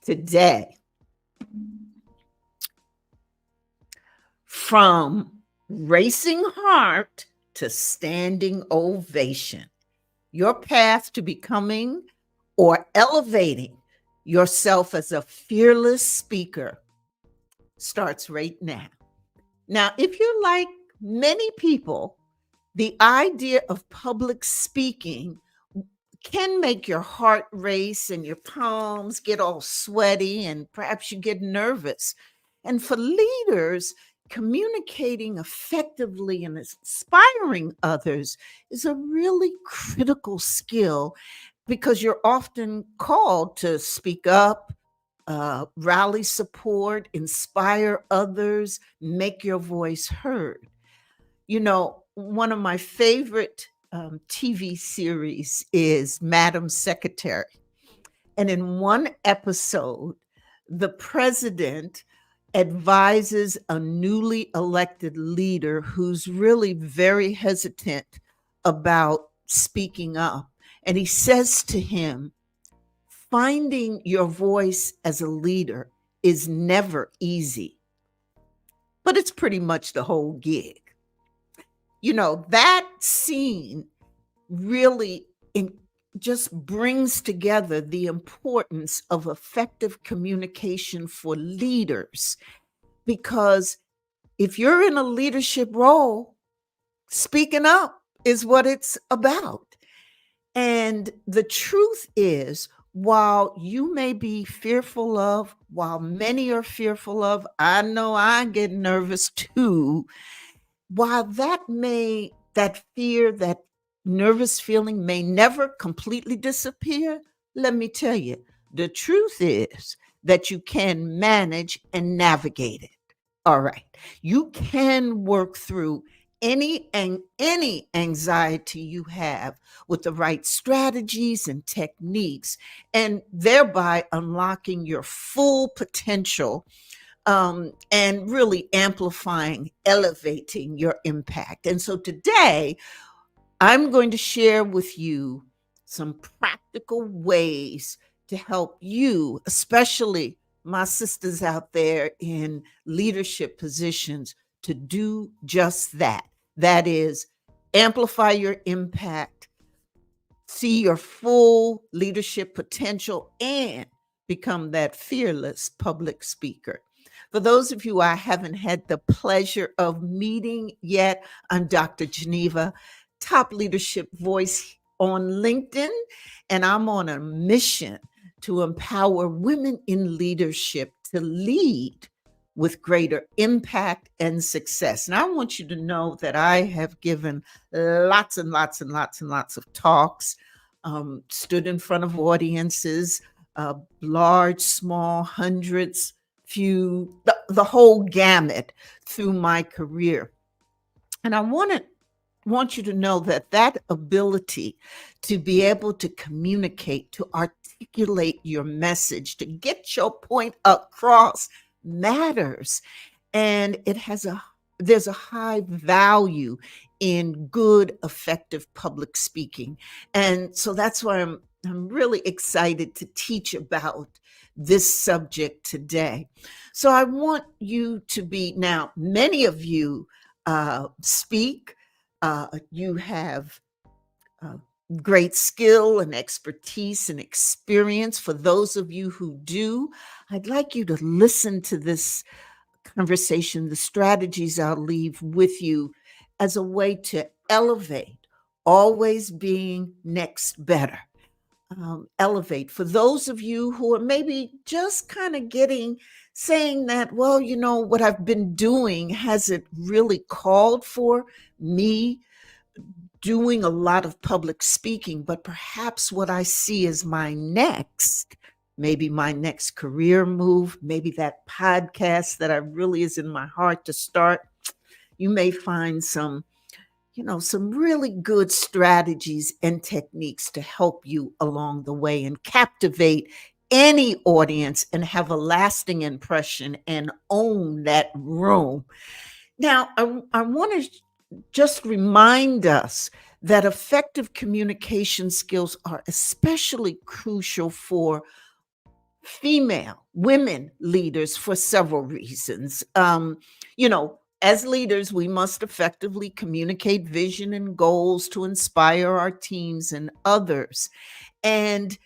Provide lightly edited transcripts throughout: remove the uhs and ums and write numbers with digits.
today, from racing heart to standing ovation. Your path to becoming or elevating yourself as a fearless speaker starts right now. Now, if you're like many people, the idea of public speaking can make your heart race and your palms get all sweaty, and perhaps you get nervous. And for leaders, communicating effectively and inspiring others is a really critical skill because you're often called to speak up, rally support, inspire others, make your voice heard. One of my favorite TV series is Madam Secretary. And in one episode, the president advises a newly elected leader who's really very hesitant about speaking up. And he says to him, finding your voice as a leader is never easy, but it's pretty much the whole gig. That scene really just brings together the importance of effective communication for leaders. Because if you're in a leadership role, speaking up is what it's about. And the truth is, while you may be fearful of, while many are fearful of, I know I get nervous too. While that fear, that nervous feeling may never completely disappear, let me tell you, the truth is that you can manage and navigate it. All right. You can work through any anxiety you have with the right strategies and techniques, and thereby unlocking your full potential, and really amplifying, elevating your impact. And so today, I'm going to share with you some practical ways to help you, especially my sisters out there in leadership positions, to do just that. That is, amplify your impact, see your full leadership potential, and become that fearless public speaker. For those of you I haven't had the pleasure of meeting yet, I'm Dr. Geneva, top leadership voice on LinkedIn, and I'm on a mission to empower women in leadership to lead with greater impact and success. And I want you to know that I have given lots and lots and lots and lots of talks, stood in front of audiences, large, small, hundreds, few, the whole gamut through my career. And I want you to know that ability to be able to communicate, to articulate your message, to get your point across matters. And there's a high value in good, effective public speaking. And so that's why I'm really excited to teach about this subject today. So I want you to be, now, many of you speak, you have uh, great skill and expertise and experience. For those of you who do, I'd like you to listen to this conversation, the strategies I'll leave with you as a way to elevate, always being next better. Elevate. For those of you who are maybe just kind of saying that, well, what I've been doing hasn't really called for me doing a lot of public speaking, but perhaps what I see as maybe my next career move, maybe that podcast that I really is in my heart to start. You may find some really good strategies and techniques to help you along the way and captivate any audience and have a lasting impression and own that room. Now, I want to just remind us that effective communication skills are especially crucial for women leaders for several reasons. As leaders, we must effectively communicate vision and goals to inspire our teams and others. And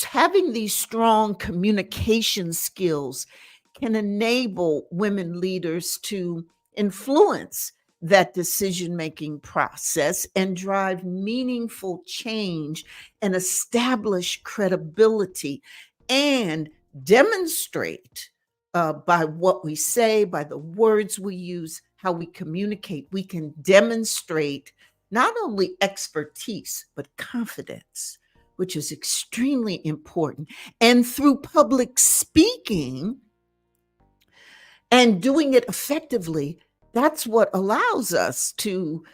having these strong communication skills can enable women leaders to influence that decision making process and drive meaningful change and establish credibility and demonstrate by what we say, by the words we use, how we communicate. We can demonstrate not only expertise, but confidence, which is extremely important. And through public speaking and doing it effectively, that's what allows us to,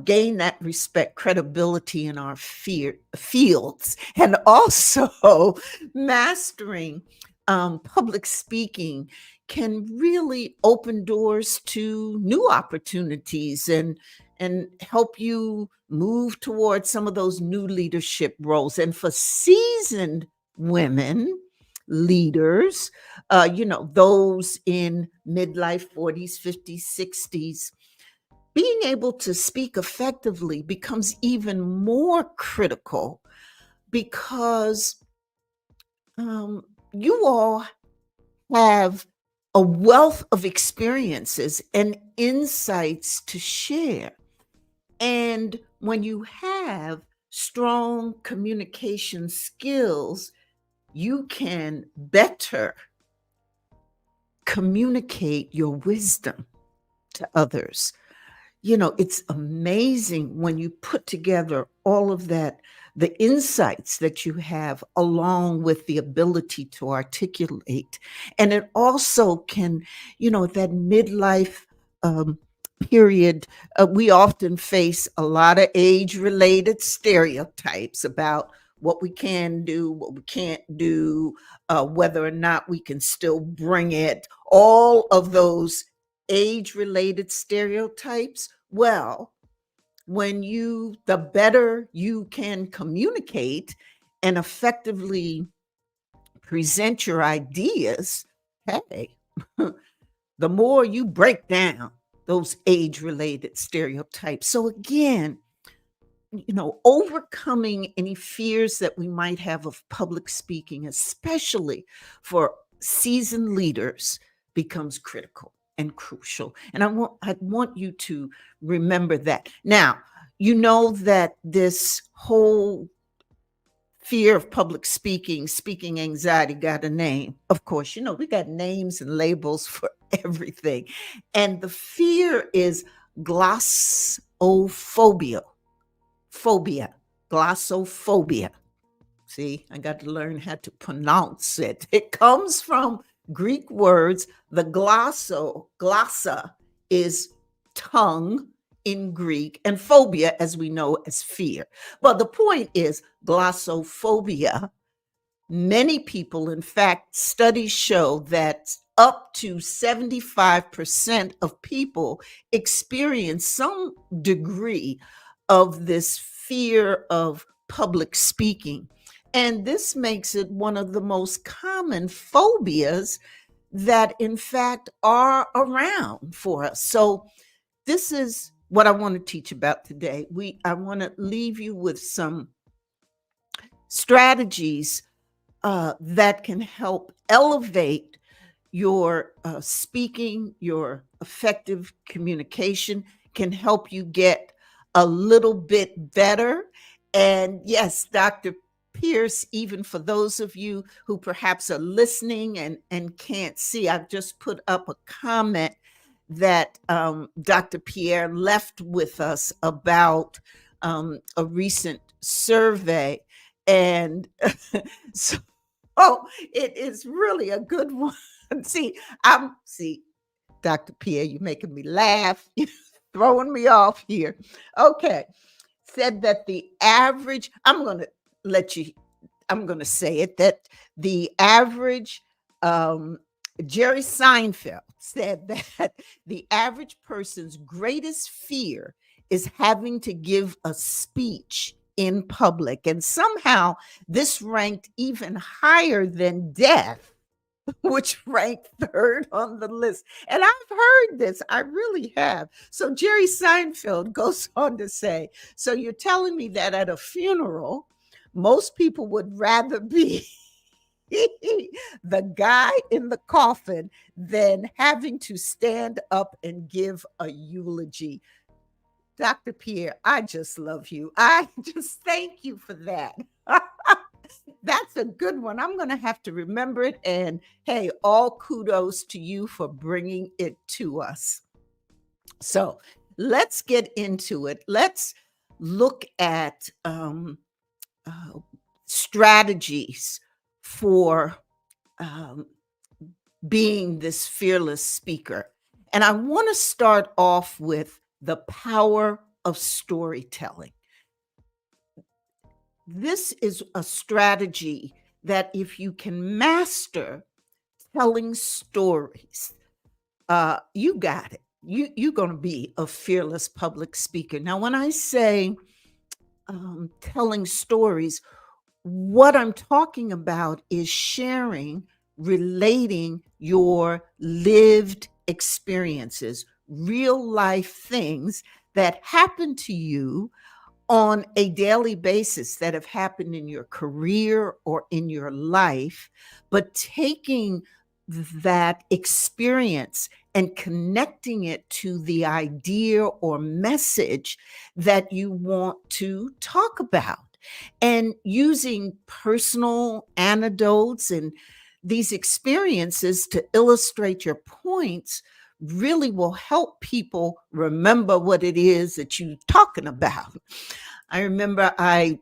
gain that respect, credibility in our fields, and also mastering public speaking can really open doors to new opportunities and help you move towards some of those new leadership roles. And for seasoned women leaders, those in midlife 40s, 50s, 60s, being able to speak effectively becomes even more critical because you all have a wealth of experiences and insights to share. And when you have strong communication skills, you can better communicate your wisdom to others. It's amazing when you put together all of that, the insights that you have, along with the ability to articulate. And it also can, that midlife period, we often face a lot of age related stereotypes about what we can do, what we can't do, whether or not we can still bring it, all of those age related stereotypes. Well, the better you can communicate and effectively present your ideas, hey, the more you break down those age related stereotypes. So, again, overcoming any fears that we might have of public speaking, especially for seasoned leaders, becomes critical and crucial. And I want you to remember that. Now, that this whole fear of public speaking anxiety got a name. Of course, we got names and labels for everything. And the fear is glossophobia. Glossophobia. See, I got to learn how to pronounce it. It comes from Greek words. The glossa is tongue in Greek, and phobia, as we know, as fear. But the point is glossophobia. Many people, in fact, studies show that up to 75% of people experience some degree of this fear of public speaking. And this makes it one of the most common phobias that, in fact, are around for us. So, this is what I want to teach about today. I want to leave you with some strategies that can help elevate your speaking, your effective communication, can help you get a little bit better. And yes, Dr. Pierce, even for those of you who perhaps are listening and can't see, I've just put up a comment that Dr. Pierre left with us about a recent survey. And so it is really a good one. See, Dr. Pierre, you're making me laugh. You're throwing me off here. Okay. Said that the average, I'm going to say it, that the average, Jerry Seinfeld said that the average person's greatest fear is having to give a speech in public. And somehow this ranked even higher than death, which ranked third on the list. And I've heard this, I really have. So Jerry Seinfeld goes on to say, so you're telling me that at a funeral, most people would rather be the guy in the coffin than having to stand up and give a eulogy. Dr. Pierre, I just love you. I just thank you for that. That's a good one. I'm going to have to remember it. And hey, all kudos to you for bringing it to us. So let's get into it. Let's look at strategies for being this fearless speaker. And I want to start off with the power of storytelling. This is a strategy that if you can master telling stories, you got it. You're going to be a fearless public speaker. Now, when I say telling stories, what I'm talking about is sharing, relating your lived experiences, real life things that happen to you on a daily basis that have happened in your career or in your life, but taking that experience and connecting it to the idea or message that you want to talk about, and using personal anecdotes and these experiences to illustrate your points really will help people remember what it is that you're talking about. I remember I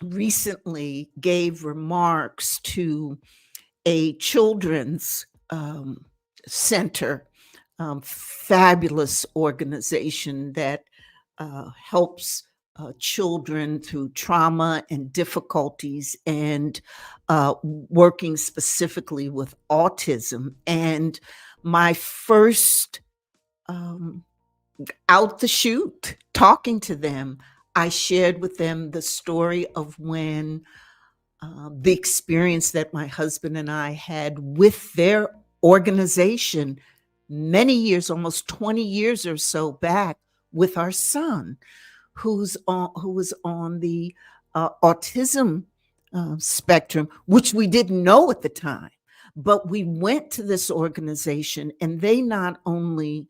recently gave remarks to a children's center, fabulous organization that helps children through trauma and difficulties, and working specifically with autism. And my first out the chute talking to them, I shared with them the story of when the experience that my husband and I had with their organization many years, almost 20 years or so back, with our son, who was on the autism spectrum, which we didn't know at the time. But we went to this organization, and they not only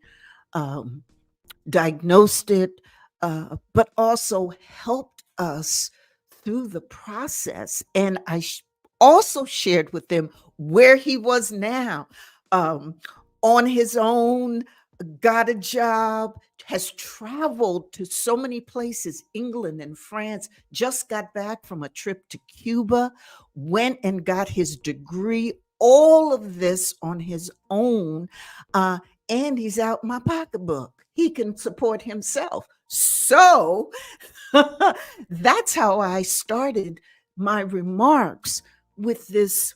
diagnosed it, but also helped us through the process. And I also shared with them where he was now, on his own, got a job, has traveled to so many places, England and France, just got back from a trip to Cuba, went and got his degree, all of this on his own. And he's out my pocketbook. He can support himself. So that's how I started my remarks with this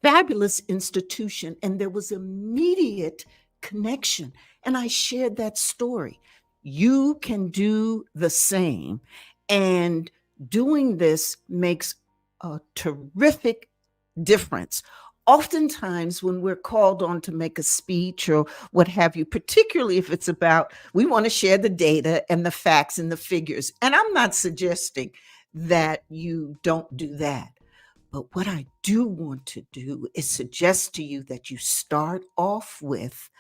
fabulous institution. And there was immediate connection. And I shared that story. You can do the same. And doing this makes a terrific difference. Oftentimes, when we're called on to make a speech or what have you, particularly if it's about, we want to share the data and the facts and the figures. And I'm not suggesting that you don't do that. But what I do want to do is suggest to you that you start off with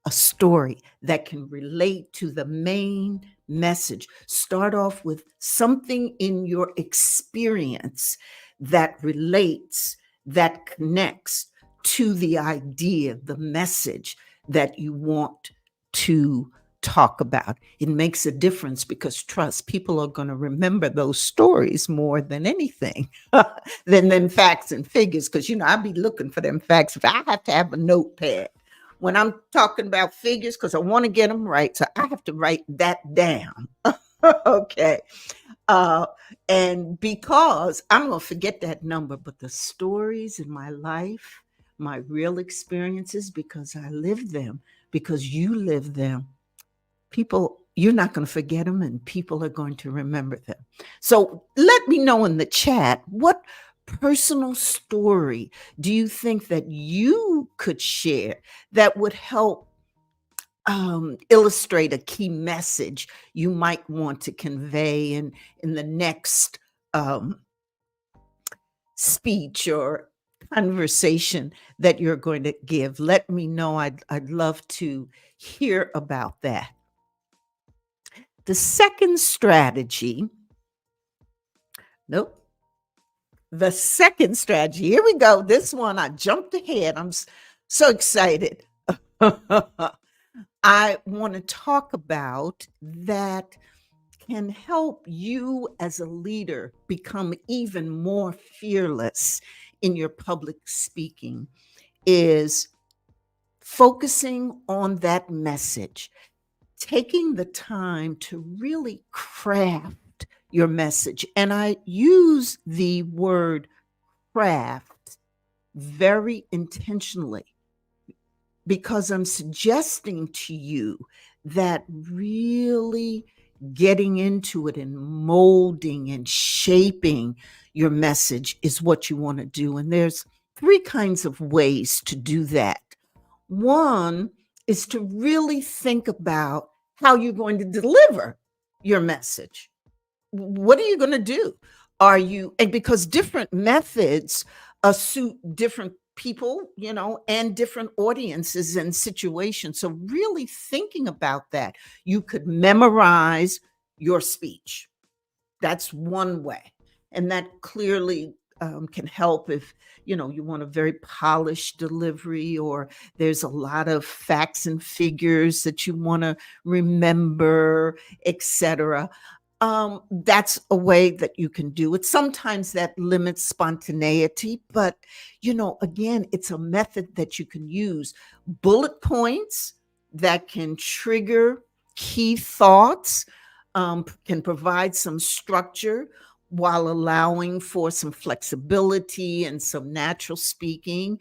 a story that can relate to the main message. Start off with something in your experience that relates, that connects to the idea, the message that you want to talk about. It makes a difference because, trust, people are going to remember those stories more than anything than facts and figures. Because, I'd be looking for them facts. If I have to have a notepad when I'm talking about figures, because I want to get them right. So I have to write that down. Okay. And because I'm going to forget that number, but the stories in my life, my real experiences, because I lived them, because you lived them, people, you're not going to forget them and people are going to remember them. So let me know in the chat, what personal story do you think that you could share that would help illustrate a key message you might want to convey in the next um, speech or conversation that you're going to give? Let me know. I'd love to hear about that. The second strategy, nope. The second strategy, here we go. This one, I jumped ahead. So excited. I want to talk about that can help you as a leader become even more fearless in your public speaking is focusing on that message, taking the time to really craft your message. And I use the word craft very intentionally because I'm suggesting to you that really getting into it and molding and shaping your message is what you want to do. And there's three kinds of ways to do that. One is to really think about how you're going to deliver your message. What are you going to do? And because different methods suit different people, and different audiences and situations. So, really thinking about that, you could memorize your speech. That's one way. And that clearly can help if, you want a very polished delivery or there's a lot of facts and figures that you want to remember, etc. That's a way that you can do it. Sometimes that limits spontaneity, but again, it's a method that you can use. Bullet points that can trigger key thoughts, can provide some structure while allowing for some flexibility and some natural speaking.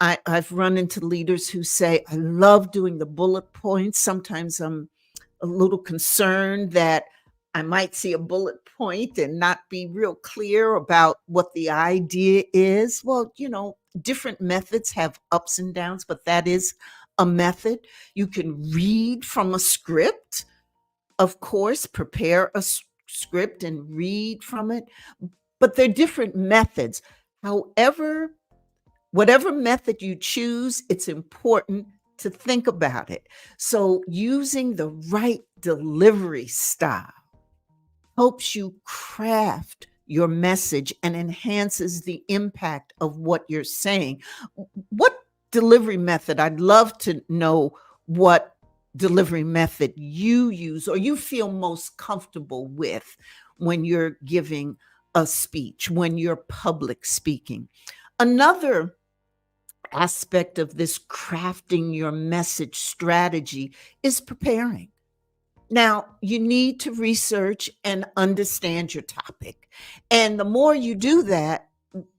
I've run into leaders who say, I love doing the bullet points. Sometimes I'm a little concerned that I might see a bullet point and not be real clear about what the idea is. Well, different methods have ups and downs, but that is a method. You can read from a script, of course, prepare a script and read from it, but they're different methods. However, whatever method you choose, it's important to think about it. So, using the right delivery style helps you craft your message and enhances the impact of what you're saying. What delivery method? I'd love to know what delivery method you use or you feel most comfortable with when you're giving a speech, when you're public speaking. Another aspect of this crafting your message strategy is preparing. Now, you need to research and understand your topic. And the more you do that,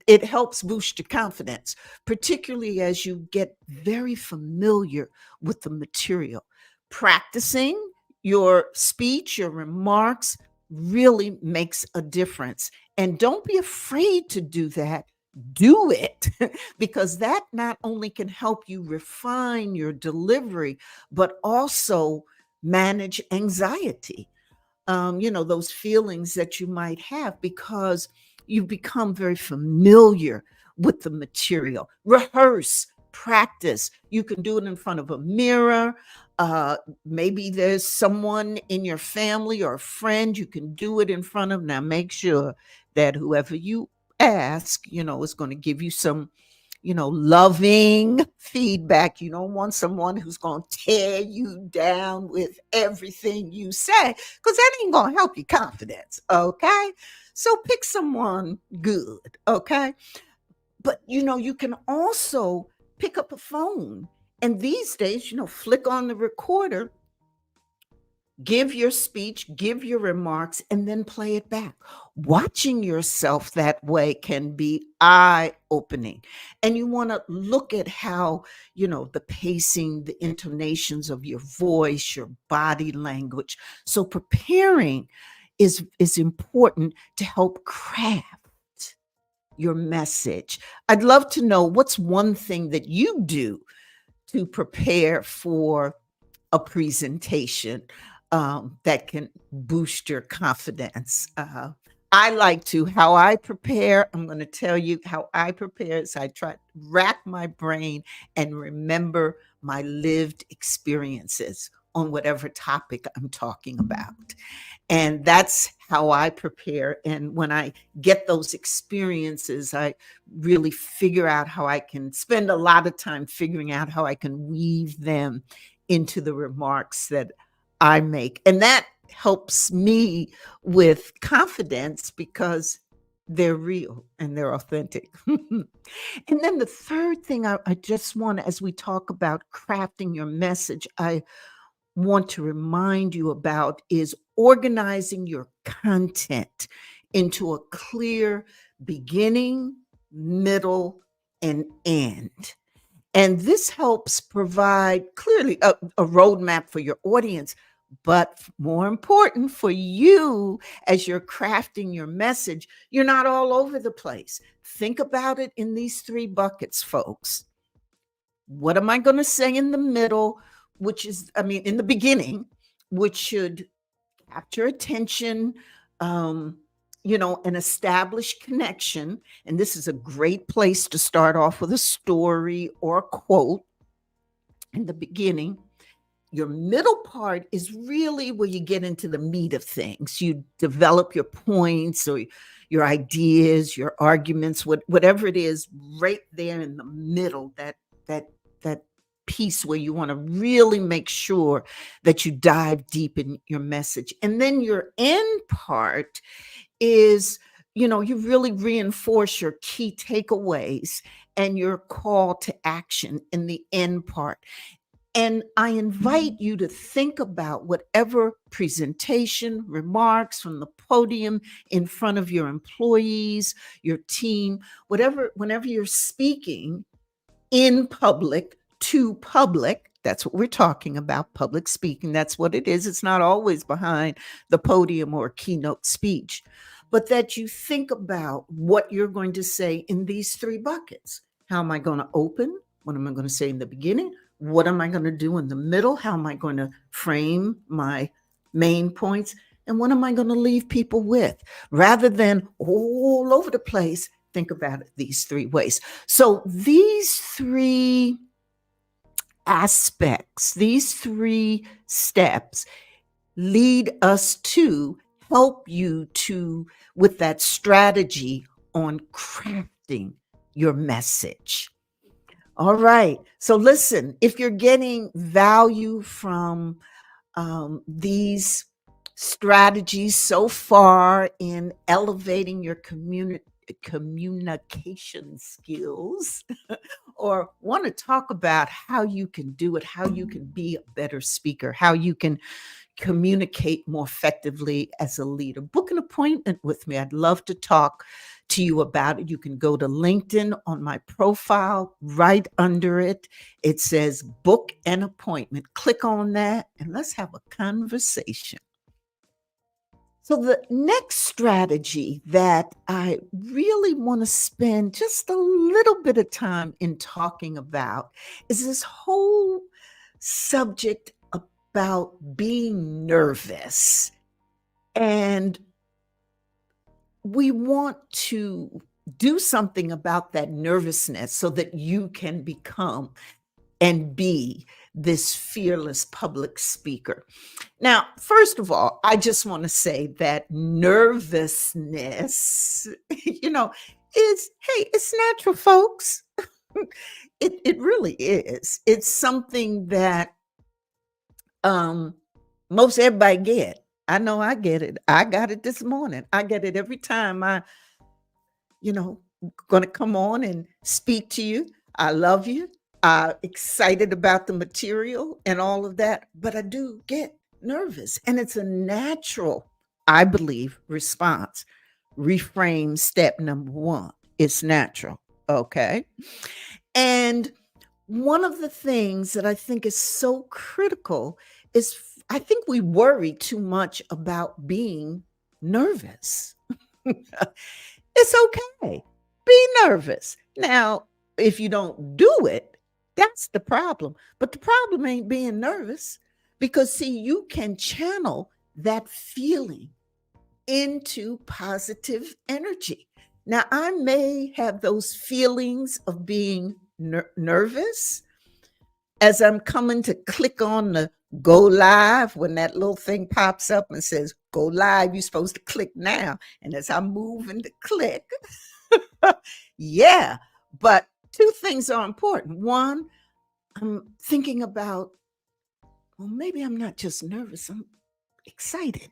it helps boost your confidence, particularly as you get very familiar with the material. Practicing your speech, your remarks really makes a difference. And don't be afraid to do that. Do it because that not only can help you refine your delivery, but also manage anxiety, those feelings that you might have because you become very familiar with the material. Rehearse, practice. You can do it in front of a mirror. Maybe there's someone in your family or a friend you can do it in front of. Now, make sure that whoever you ask, is going to give you some loving feedback. You don't want someone who's going to tear you down with everything you say because that ain't going to help your confidence. Okay. So pick someone good. Okay. But, you can also pick up a phone and these days, flick on the recorder Give your speech, give your remarks, and then play it back. Watching yourself that way can be eye opening. And you want to look at how, the pacing, the intonations of your voice, your body language. So preparing is important to help craft your message. I'd love to know what's one thing that you do to prepare for a presentation that can boost your confidence. How I prepare. I'm going to tell you how I prepare is I try to rack my brain and remember my lived experiences on whatever topic I'm talking about. And that's how I prepare. And when I get those experiences, I really figure out how I can spend a lot of time figuring out how I can weave them into the remarks that I make. And that helps me with confidence because they're real and they're authentic. And then the third thing I just want to, as we talk about crafting your message, I want to remind you about is organizing your content into a clear beginning, middle, and end. And this helps provide clearly a roadmap for your audience, but more important for you as you're crafting your message, you're not all over the place. Think about it in these three buckets, folks. What am I going to say in the middle, in the beginning, which should capture attention, an established connection. And this is a great place to start off with a story or a quote in the beginning. Your middle part is really where you get into the meat of things. You develop your points or your ideas, your arguments, whatever it is, right there in the middle, that piece where you want to really make sure that you dive deep in your message. And then your end part is, you really reinforce your key takeaways and your call to action in the end part. And I invite you to think about whatever presentation, remarks from the podium in front of your employees, your team, whenever you're speaking in public to public. That's what we're talking about, public speaking. That's what it is. It's not always behind the podium or keynote speech, but that you think about what you're going to say in these three buckets. How am I going to open? What am I going to say in the beginning? What am I going to do in the middle? How am I going to frame my main points? And what am I going to leave people with? Rather than all over the place, think about it these three ways. So these three aspects, these three steps lead us to help you with that strategy on crafting your message. All right. So listen, if you're getting value from these strategies so far in elevating your communication skills, or want to talk about how you can do it, how you can be a better speaker, how you can communicate more effectively as a leader, book an appointment with me. I'd love to talk to you about it. You can go to LinkedIn on my profile. Right under it, it says book an appointment. Click on that and let's have a conversation. So the next strategy that I really want to spend just a little bit of time in talking about is this whole subject about being nervous. And we want to do something about that nervousness so that you can become and be this fearless public speaker. Now, first of all, I just want to say that nervousness, it's natural, folks. It really is. It's something that most everybody get. I know I get it. I got it this morning. I get it every time I, going to come on and speak to you. I love you. Excited about the material and all of that, but I do get nervous. And it's a natural, I believe, response. Reframe step number one. It's natural. Okay. And one of the things that I think is so critical is I think we worry too much about being nervous. It's okay. Be nervous. Now, if you don't do it, that's the problem. But the problem ain't being nervous because, see, you can channel that feeling into positive energy. Now, I may have those feelings of being nervous as I'm coming to click on the go live, when that little thing pops up and says go live, you're supposed to click now. And as I'm moving to click, yeah. But two things are important. One, I'm thinking about, well, maybe I'm not just nervous, I'm excited.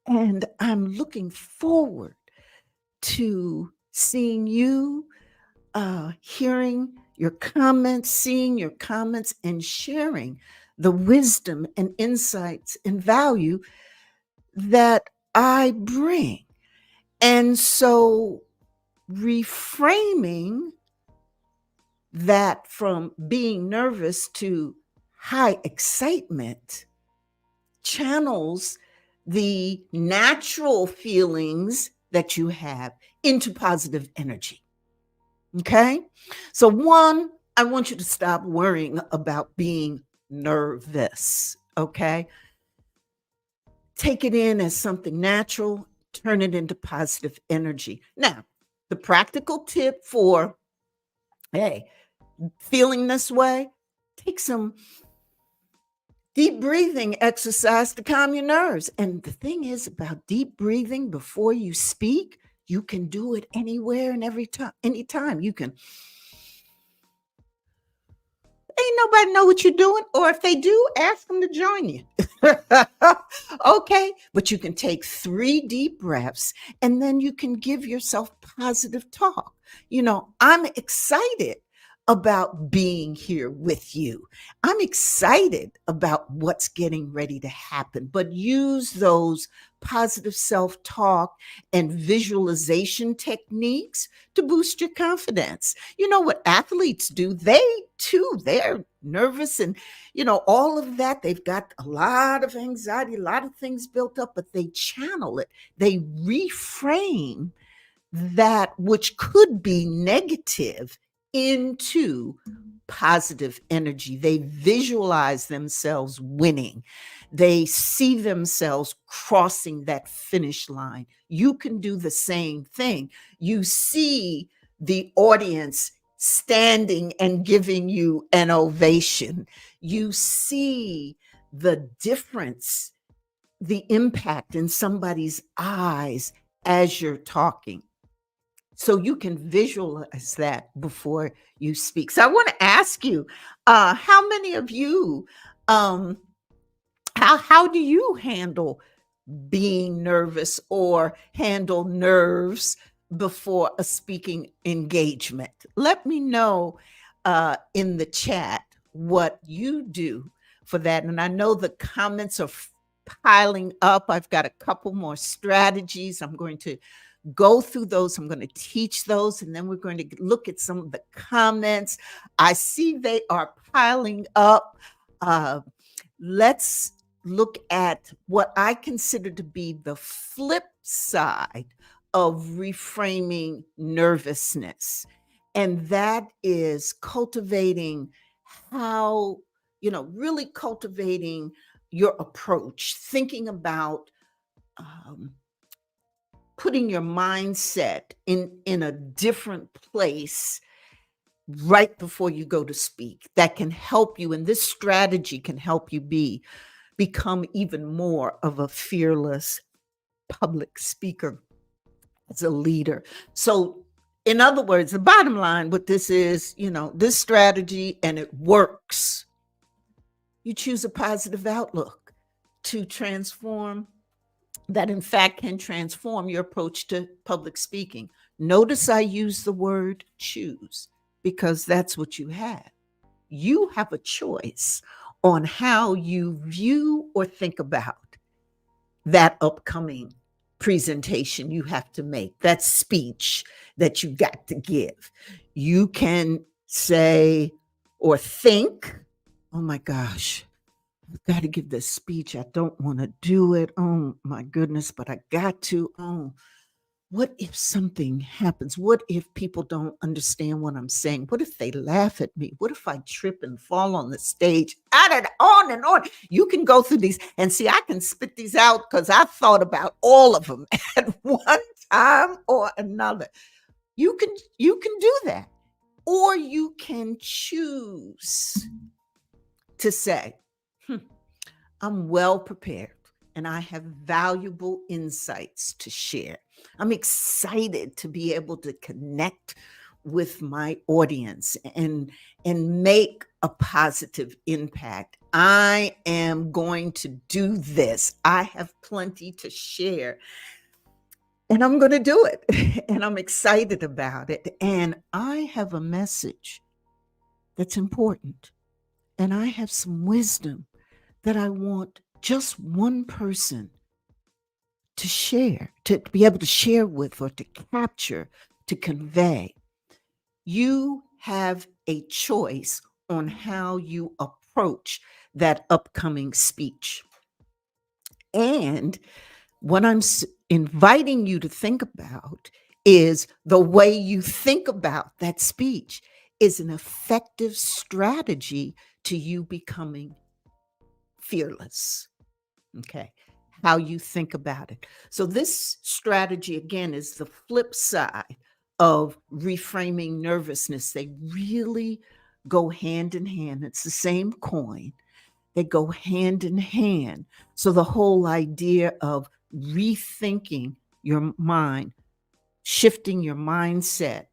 And I'm looking forward to seeing you, hearing your comments, seeing your comments, and sharing the wisdom and insights and value that I bring. And so reframing that from being nervous to high excitement channels the natural feelings that you have into positive energy. Okay. So, one, I want you to stop worrying about being nervous. Okay. Take it in as something natural, turn it into positive energy. Now, the practical tip for, hey, feeling this way, take some deep breathing exercise to calm your nerves. And the thing is about deep breathing before you speak, you can do it anywhere and every time, anytime. You can, ain't nobody know what you're doing, or if they do, ask them to join you. Okay, but you can take 3 deep breaths and then you can give yourself positive talk. I'm excited about being here with you. I'm excited about what's getting ready to happen, but use those positive self-talk and visualization techniques to boost your confidence. You know what athletes do? They too, they're nervous and, all of that. They've got a lot of anxiety, a lot of things built up, but they channel it. They reframe that which could be negative into positive energy. They visualize themselves winning. They see themselves crossing that finish line. You can do the same thing. You see the audience standing and giving you an ovation. You see the difference, the impact in somebody's eyes as you're talking. So you can visualize that before you speak. So I want to ask you, how many of you, um, how do you handle being nervous or handle nerves before a speaking engagement? Let me know in the chat what you do for that. And I know the comments are piling up. I've got a couple more strategies. I'm going to go through those. I'm going to teach those, and then we're going to look at some of the comments. I see they are piling up. Let's look at what I consider to be the flip side of reframing nervousness. And that is cultivating how, really cultivating your approach, thinking about putting your mindset in a different place right before you go to speak. That can help you, and this strategy can help you become even more of a fearless public speaker as a leader. So, in other words, the bottom line with this is, this strategy, and it works. You choose a positive outlook to transform that, in fact, can transform your approach to public speaking. Notice I use the word choose because that's what you have. You have a choice on how you view or think about that upcoming presentation you have to make, that speech that you got to give. You can say or think, oh my gosh, I've got to give this speech. I don't want to do it. Oh my goodness, but I got to. Oh, what if something happens? What if people don't understand what I'm saying? What if they laugh at me? What if I trip and fall on the stage? On and on. You can go through these and see, I can spit these out because I've thought about all of them at one time or another. You can do that. Or you can choose to say, "Hmm, I'm well prepared and I have valuable insights to share. I'm excited to be able to connect with my audience and make a positive impact. I am going to do this. I have plenty to share and I'm going to do it and I'm excited about it and I have a message that's important and I have some wisdom that I want just one person to share, to be able to share with or to capture, to convey. You have a choice on how you approach that upcoming speech. And what I'm inviting you to think about is the way you think about that speech is an effective strategy to you becoming fearless. Okay. How you think about it. So, this strategy, again, is the flip side of reframing nervousness. They really go hand in hand. It's the same coin, they go hand in hand. So, the whole idea of rethinking your mind, shifting your mindset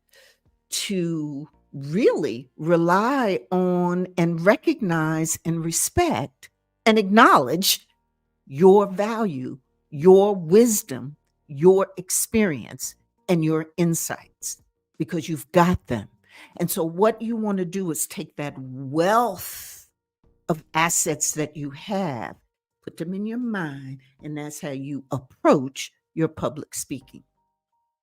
to really rely on and recognize and respect and acknowledge your value, your wisdom, your experience, and your insights because you've got them. And so, what you want to do is take that wealth of assets that you have, put them in your mind, and that's how you approach your public speaking.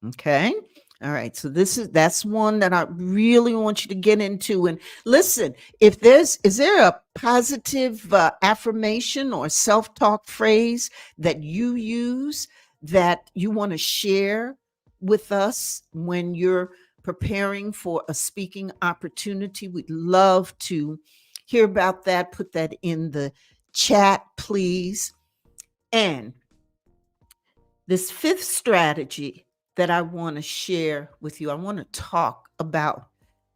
Okay. All right. So that's one that I really want you to get into. And listen, if is there a positive affirmation or self-talk phrase that you use that you want to share with us when you're preparing for a speaking opportunity? We'd love to hear about that. Put that in the chat, please. And this fifth strategy that I want to share with you, I want to talk about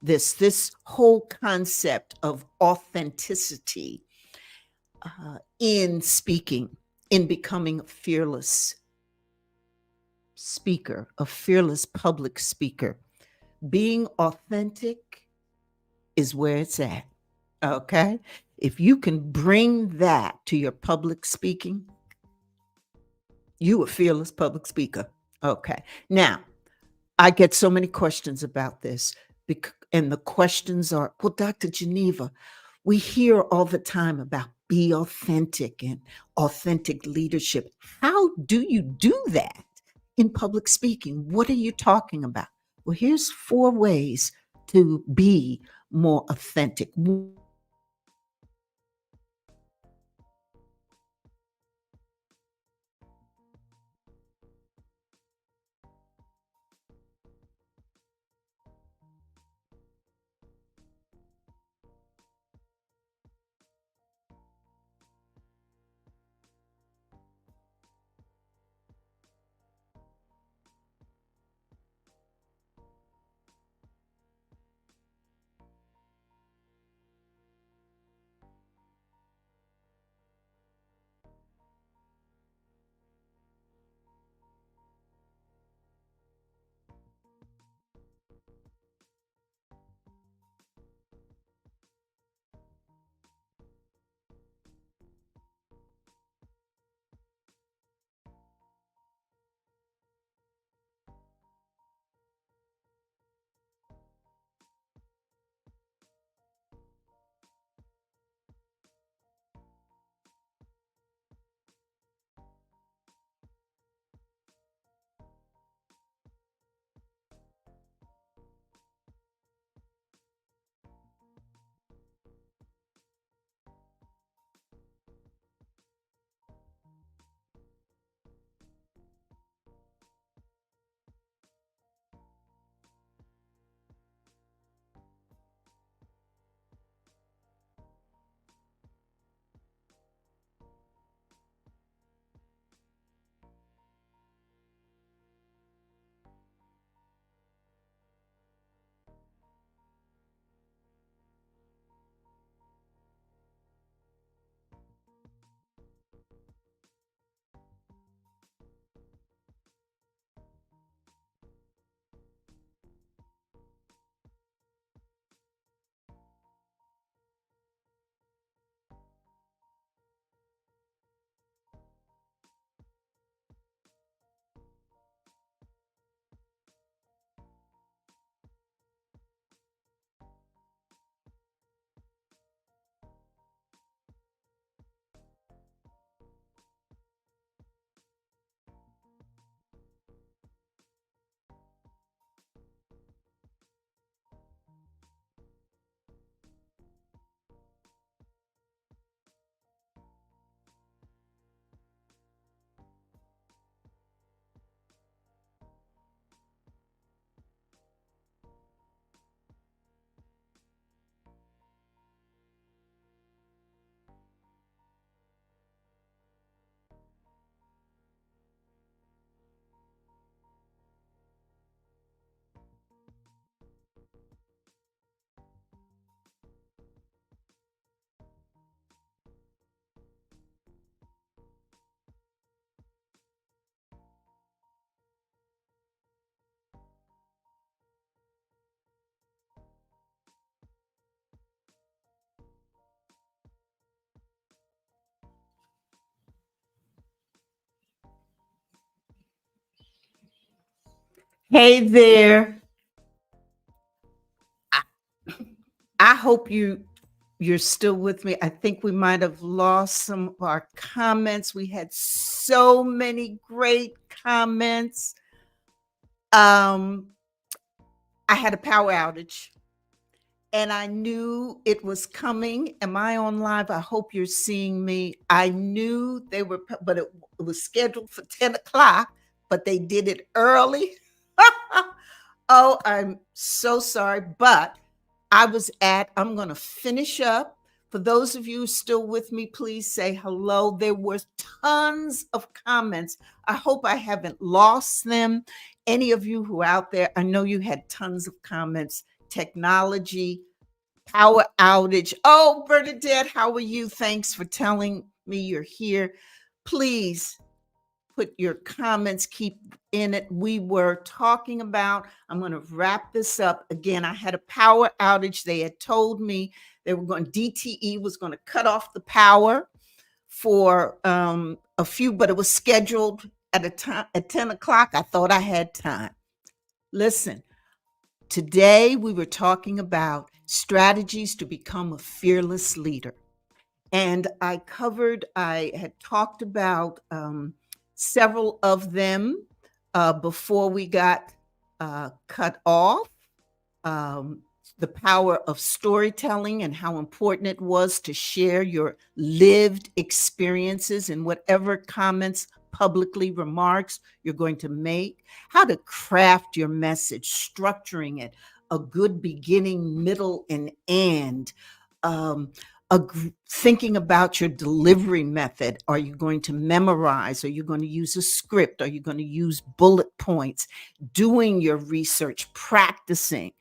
this whole concept of authenticity in speaking, in becoming a fearless speaker, a fearless public speaker. Being authentic is where it's at. Okay. If you can bring that to your public speaking, you a fearless public speaker. Okay. Now, I get so many questions about this. And the questions are, well, Dr. Geneva, we hear all the time about be authentic and authentic leadership. How do you do that in public speaking? What are you talking about? Well, here's 4 ways to be more authentic. Hey there. I, I hope you're still with me. I think we might have lost some of our comments. We had so many great comments. Um, I had a power outage and I knew it was coming. Am I on live? I hope you're seeing me. I knew they were, but it was scheduled for 10 o'clock, but they did it early. Oh, I'm so sorry, but I'm going to finish up. For those of you still with me, please say hello. There were tons of comments. I hope I haven't lost them. Any of you who are out there, I know you had tons of comments. Technology, power outage. Oh, Bernadette, how are you? Thanks for telling me you're here. Please put your comments, keep in it. We were talking about, I'm going to wrap this up. Again, I had a power outage. They had told me they were going, DTE was going to cut off the power for a few, but it was scheduled at a time at 10 o'clock. I thought I had time. Listen, today we were talking about strategies to become a fearless leader. And I had talked about several of them before we got cut off. Um, the power of storytelling and how important it was to share your lived experiences in whatever comments, publicly remarks you're going to make, how to craft your message, structuring it, a good beginning, middle, and end. Um, Thinking about your delivery method. Are you going to memorize? Are you going to use a script? Are you going to use bullet points? Doing your research, practicing.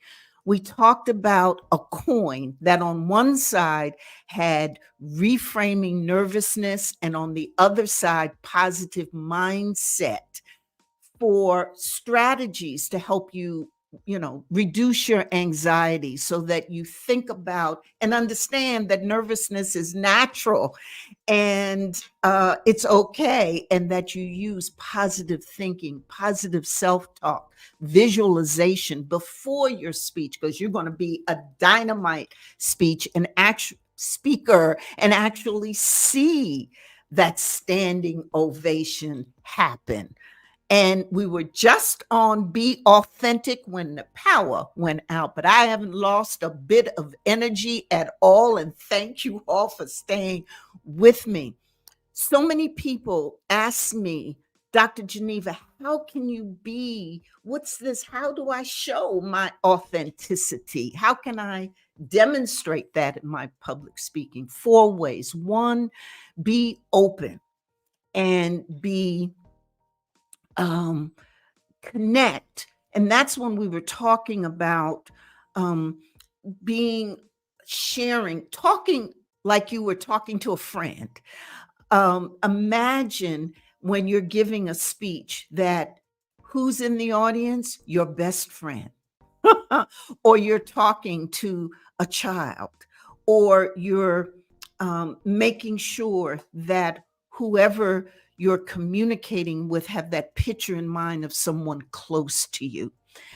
We talked about a coin that on one side had reframing nervousness and on the other side, positive mindset for strategies to help you, reduce your anxiety so that you think about and understand that nervousness is natural and it's okay, and that you use positive thinking, positive self-talk, visualization before your speech, because you're going to be a dynamite speech and actual speaker and actually see that standing ovation happen. And we were just on be authentic when the power went out, but I haven't lost a bit of energy at all. And thank you all for staying with me. So many people ask me, Dr. Geneva, how can you be? What's this? How do I show my authenticity? How can I demonstrate that in my public speaking? 4 ways. One, be open and be um, connect. And that's when we were talking about um, being sharing, talking like you were talking to a friend. Imagine when you're giving a speech that who's in the audience? Your best friend. Or you're talking to a child, or you're making sure that whoever you're communicating with have that picture in mind of someone close to you.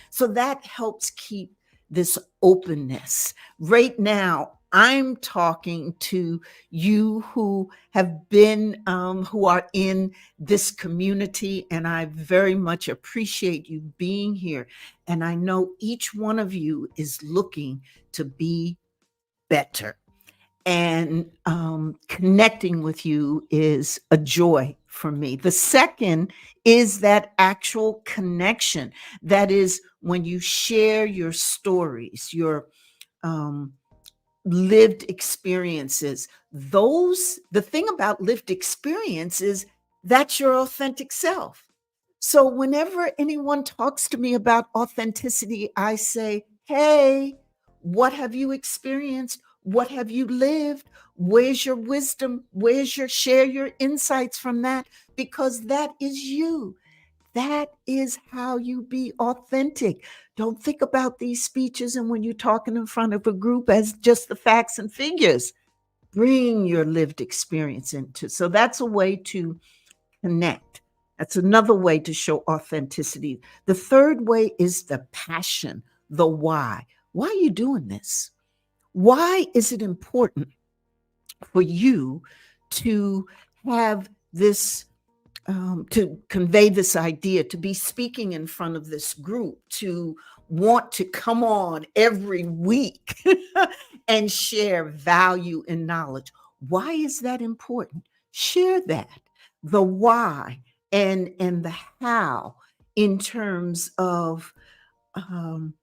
So that helps keep this openness. Right now, I'm talking to you who have been, who are in this community, and I very much appreciate you being here. And I know each one of you is looking to be better. And connecting with you is a joy for me. The second is that actual connection. That is when you share your stories, your um, lived experiences. The thing about lived experience is that's your authentic self. So whenever anyone talks to me about authenticity, I say, hey, what have you experienced? What have you lived? Where's your wisdom? Share your insights from that? Because that is you. That is how you be authentic. Don't think about these speeches and when you're talking in front of a group as just the facts and figures. Bring your lived experience into. So that's a way to connect. That's another way to show authenticity. The third way is the passion, the why. Why are you doing this? Why is it important for you to have this, to convey this idea, to be speaking in front of this group, to want to come on every week and share value and knowledge? Why is that important? Share that, the why and the how, in terms of um,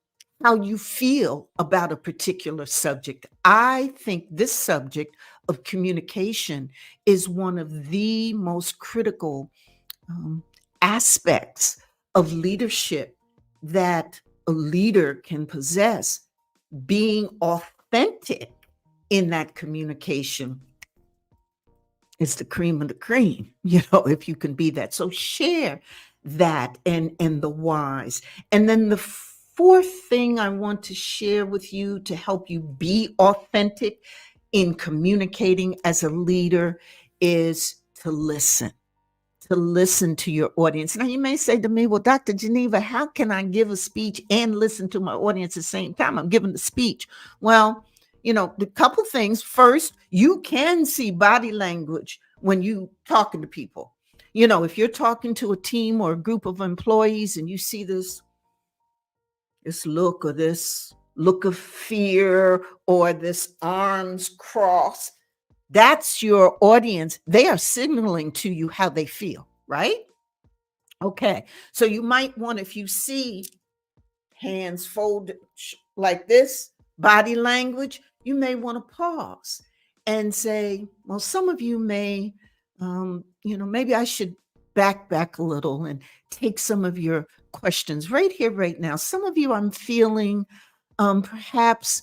how you feel about a particular subject. I think this subject of communication is one of the most critical um, aspects of leadership that a leader can possess. Being authentic in that communication is the cream of the cream, if you can be that. So share that and the whys. And then the fourth thing I want to share with you to help you be authentic in communicating as a leader is to listen to your audience. Now, you may say to me, well, Dr. Geneva, how can I give a speech and listen to my audience at the same time? I'm giving the speech. Well, the couple things. First, you can see body language when you talking to people. If you're talking to a team or a group of employees and you see this look or this look of fear or this arms crossed, that's your audience. They are signaling to you how they feel, right? Okay. So you might want, if you see hands folded like this, body language, you may want to pause and say, well, some of you may, maybe I should back a little and take some of your questions right here, right now. Some of you I'm feeling perhaps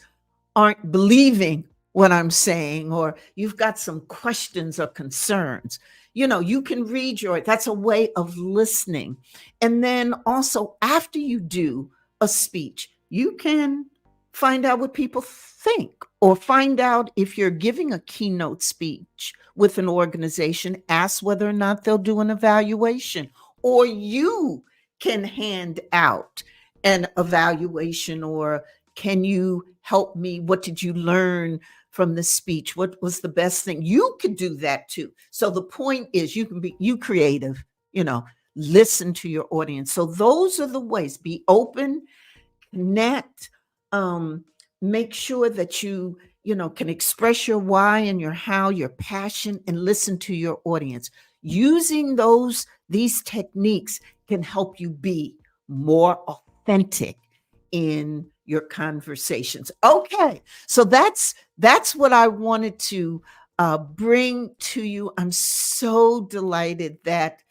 aren't believing what I'm saying, or you've got some questions or concerns. You can read that's a way of listening. And then also, after you do a speech, you can find out what people think, or find out if you're giving a keynote speech with an organization, ask whether or not they'll do an evaluation, or you can hand out an evaluation, or can you help me? What did you learn from the speech? What was the best thing? You could do that too. So the point is, you can be creative, listen to your audience. So those are the ways. Be open, connect, um, make sure that you can express your why and your how, your passion, and listen to your audience. Using these techniques can help you be more authentic in your conversations. Okay, so that's what I wanted to bring to you. I'm so delighted that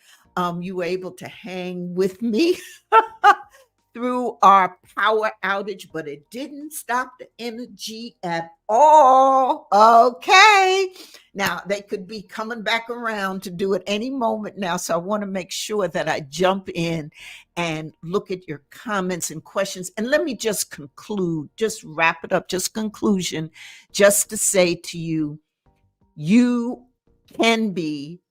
you were able to hang with me through our power outage, but it didn't stop the energy at all. Okay. Now, they could be coming back around to do it any moment now. So I want to make sure that I jump in and look at your comments and questions. And let me just conclude, just wrap it up, just conclusion, just to say to you, you can be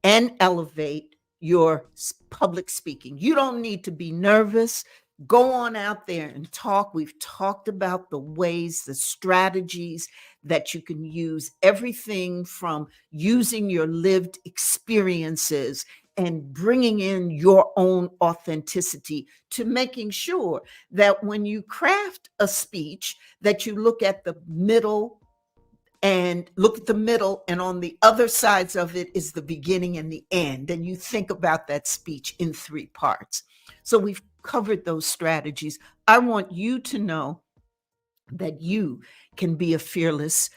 and elevate your public speaking. You don't need to be nervous. Go on out there and talk. We've talked about the ways, the strategies that you can use, everything from using your lived experiences and bringing in your own authenticity, to making sure that when you craft a speech, that you look at the middle, and on the other sides of it is the beginning and the end, and you think about that speech in three parts. So we've covered those strategies. I want you to know that you can be a fearless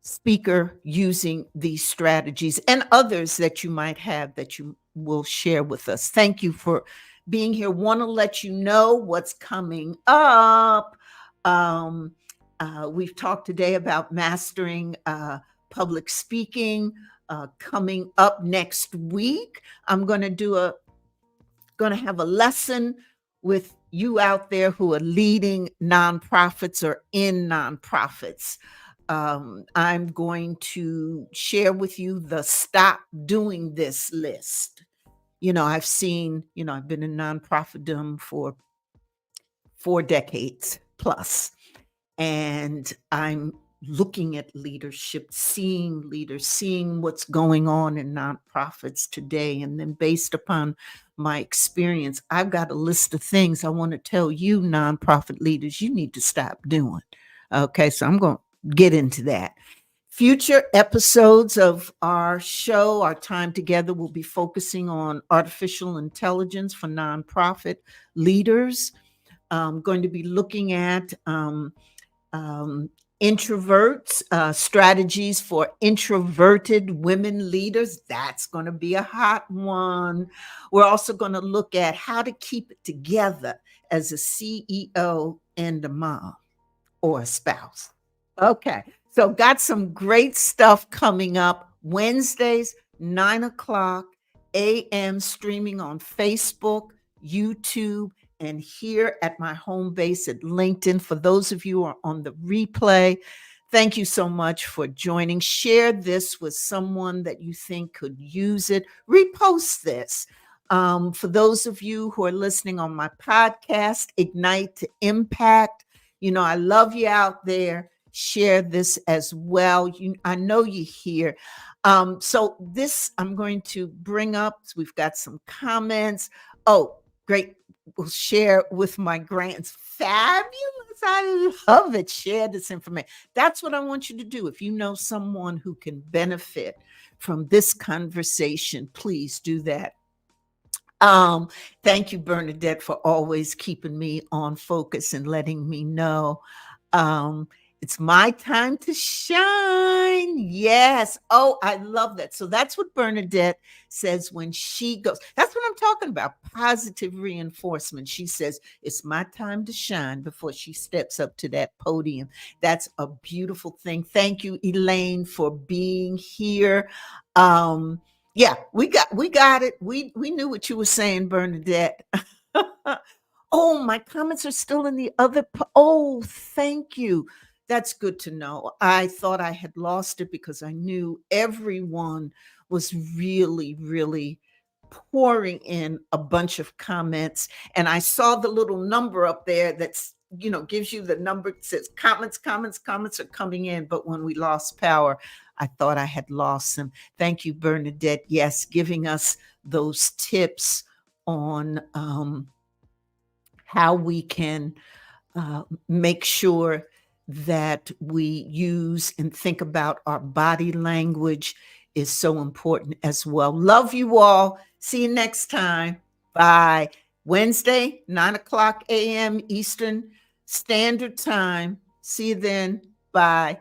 speaker using these strategies, and others that you might have that you will share with us. Thank you for being here. Want to let you know what's coming up. We've talked today about mastering public speaking. Coming up next week, I'm going to have a lesson with you out there who are leading nonprofits or in nonprofits. I'm going to share with you the stop doing this list. I've seen, I've been in nonprofitdom for 4 decades plus, and I'm looking at leadership, seeing leaders, seeing what's going on in nonprofits today. And then based upon my experience, I've got a list of things I want to tell you, nonprofit leaders, you need to stop doing. Okay, so I'm going to get into that. Future episodes of our show, our time together, will be focusing on artificial intelligence for nonprofit leaders. I'm going to be looking at um, introverts, strategies for introverted women leaders. That's going to be a hot one. We're also going to look at how to keep it together as a CEO and a mom or a spouse. Okay. So got some great stuff coming up Wednesdays, 9 o'clock a.m. streaming on Facebook, YouTube, and here at my home base at LinkedIn. For those of you who are on the replay, thank you so much for joining. Share this with someone that you think could use it. Repost this. For those of you who are listening on my podcast, Ignite to Impact, I love you out there. Share this as well. I know you here. So this I'm going to bring up. We've got some comments. Oh, great. We'll share with my grants. Fabulous. I love it. Share this information. That's what I want you to do. If you know someone who can benefit from this conversation, please do that. Thank you, Bernadette, for always keeping me on focus and letting me know it's my time to shine. Yes. Oh, I love that. So that's what Bernadette says when she goes. That's what I'm talking about. Positive reinforcement. She says, it's my time to shine before she steps up to that podium. That's a beautiful thing. Thank you, Elaine, for being here. Yeah, we got it. We knew what you were saying, Bernadette. Oh, my comments are still in the other. Oh, thank you. That's good to know. I thought I had lost it because I knew everyone was really, really pouring in a bunch of comments. And I saw the little number up there that's, gives you the number that says comments are coming in. But when we lost power, I thought I had lost them. Thank you, Bernadette. Yes, giving us those tips on how we can make sure that we use and think about our body language is so important as well. Love you all. See you next time. Bye. Wednesday, 9 o'clock a.m. Eastern Standard Time. See you then. Bye.